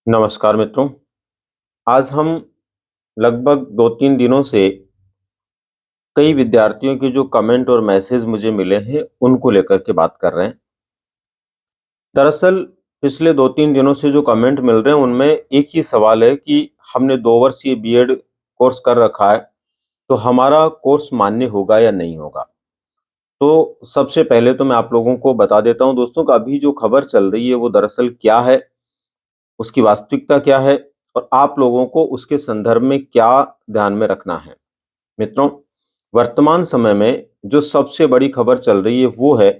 नमस्कार मित्रों। आज हम लगभग 2-3 दिनों से कई विद्यार्थियों के जो कमेंट और मैसेज मुझे मिले हैं, उनको लेकर के बात कर रहे हैं। दरअसल पिछले 2-3 दिनों से जो कमेंट मिल रहे हैं, उनमें एक ही सवाल है कि हमने 2 वर्षीय बीएड कोर्स कर रखा है, तो हमारा कोर्स मान्य होगा या नहीं होगा? तो सबसे पहले तो मैं आप लोगों को बता देता हूँ दोस्तों कि अभी जो खबर चल रही है, वो दरअसल क्या है, उसकी वास्तविकता क्या है और आप लोगों को उसके संदर्भ में क्या ध्यान में रखना है। मित्रों, वर्तमान समय में जो सबसे बड़ी खबर चल रही है वो है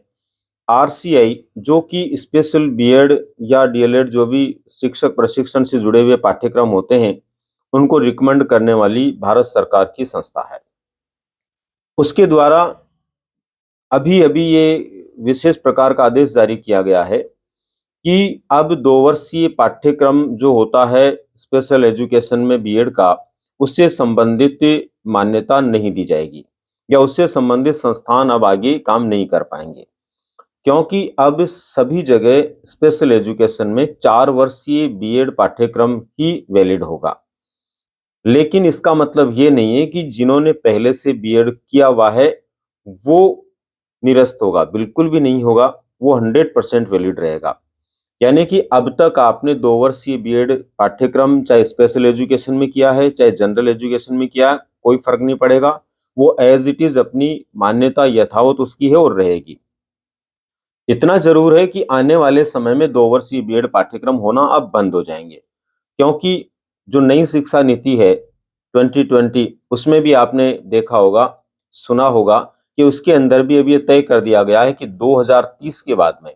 आरसीआई, जो कि स्पेशल बीएड या डीएलएड जो भी शिक्षक प्रशिक्षण से जुड़े हुए पाठ्यक्रम होते हैं, उनको रिकमेंड करने वाली भारत सरकार की संस्था है। उसके द्वारा अभी-अभी ये विशेष प्रकार का आदेश जारी किया गया है कि अब 2 वर्षीय पाठ्यक्रम जो होता है स्पेशल एजुकेशन में बीएड का, उससे संबंधित मान्यता नहीं दी जाएगी या उससे संबंधित संस्थान अब आगे काम नहीं कर पाएंगे, क्योंकि अब सभी जगह स्पेशल एजुकेशन में 4 वर्षीय बीएड पाठ्यक्रम ही वैलिड होगा। लेकिन इसका मतलब ये नहीं है कि जिन्होंने पहले से बीएड किया हुआ है, वो निरस्त होगा, बिल्कुल भी नहीं होगा, वो 100% वैलिड रहेगा। यानी कि अब तक आपने 2 वर्षीय बीएड पाठ्यक्रम चाहे स्पेशल एजुकेशन में किया है, चाहे जनरल एजुकेशन में किया है, कोई फ़र्क नहीं पड़ेगा। वो एज़ इट इज़ अपनी मान्यता यथावत उसकी है और रहेगी। इतना ज़रूर है कि आने वाले समय में 2 वर्षीय बीएड पाठ्यक्रम होना अब बंद हो जाएँगे, क्योंकि जो नई शिक्षा नीति है 2020, उसमें भी आपने देखा होगा, सुना होगा कि उसके अंदर भी अब ये तय कर दिया गया है कि 2030 के बाद में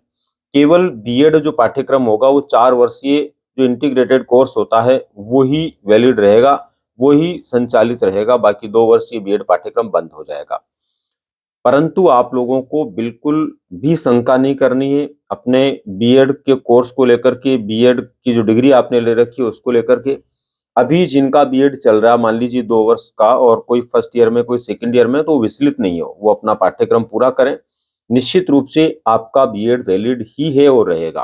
केवल बीएड जो पाठ्यक्रम होगा वो 4 वर्षीय जो इंटीग्रेटेड कोर्स होता है, वो ही वैलिड रहेगा, वो ही संचालित रहेगा, बाकी 2 वर्षीय बीएड पाठ्यक्रम बंद हो जाएगा। परंतु आप लोगों को बिल्कुल भी शंका नहीं करनी है अपने बीएड के कोर्स को लेकर के, बीएड की जो डिग्री आपने ले रखी है उसको लेकर के। अभी जिनका बीएड चल रहा है, मान लीजिए 2 वर्ष का, और कोई फर्स्ट ईयर में, कोई सेकंड ईयर में, तो वो विचलित नहीं हो, वो अपना पाठ्यक्रम पूरा करें। निश्चित रूप से आपका बीएड वैलिड ही है और रहेगा।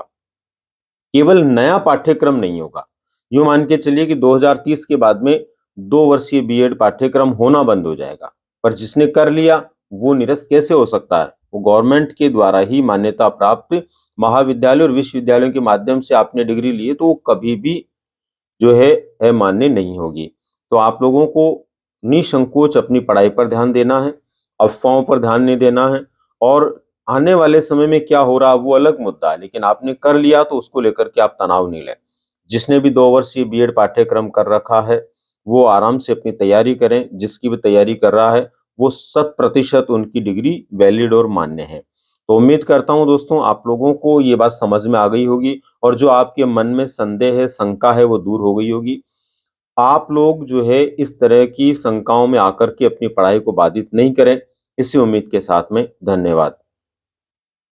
केवल नया पाठ्यक्रम नहीं होगा। यूँ मान के चलिए कि 2030 के बाद में 2 वर्षीय बीएड पाठ्यक्रम होना बंद हो जाएगा। पर जिसने कर लिया, वो निरस्त कैसे हो सकता है? वो गवर्नमेंट के द्वारा ही मान्यता प्राप्त महाविद्यालय और विश्वविद्यालयों के माध्यम से आपने डिग्री ली है, तो वो कभी भी जो है मान्य नहीं होगी। तो आप लोगों को निसंकोच अपनी पढ़ाई पर ध्यान देना है, अफ़वाहों पर ध्यान नहीं देना है, और आने वाले समय में क्या हो रहा है वो अलग मुद्दा है, लेकिन आपने कर लिया तो उसको लेकर के आप तनाव नहीं लें। जिसने भी 2 वर्षीय बीएड पाठ्यक्रम कर रखा है, वो आराम से अपनी तैयारी करें। जिसकी भी तैयारी कर रहा है, वो 100% उनकी डिग्री वैलिड और मान्य है। तो उम्मीद करता हूँ दोस्तों आप लोगों को ये बात समझ में आ गई होगी और जो आपके मन में संदेह है, शंका है, वो दूर हो गई होगी। आप लोग जो है इस तरह की शंकाओं में आकर के अपनी पढ़ाई को बाधित नहीं करें। इसी उम्मीद के साथ में धन्यवाद।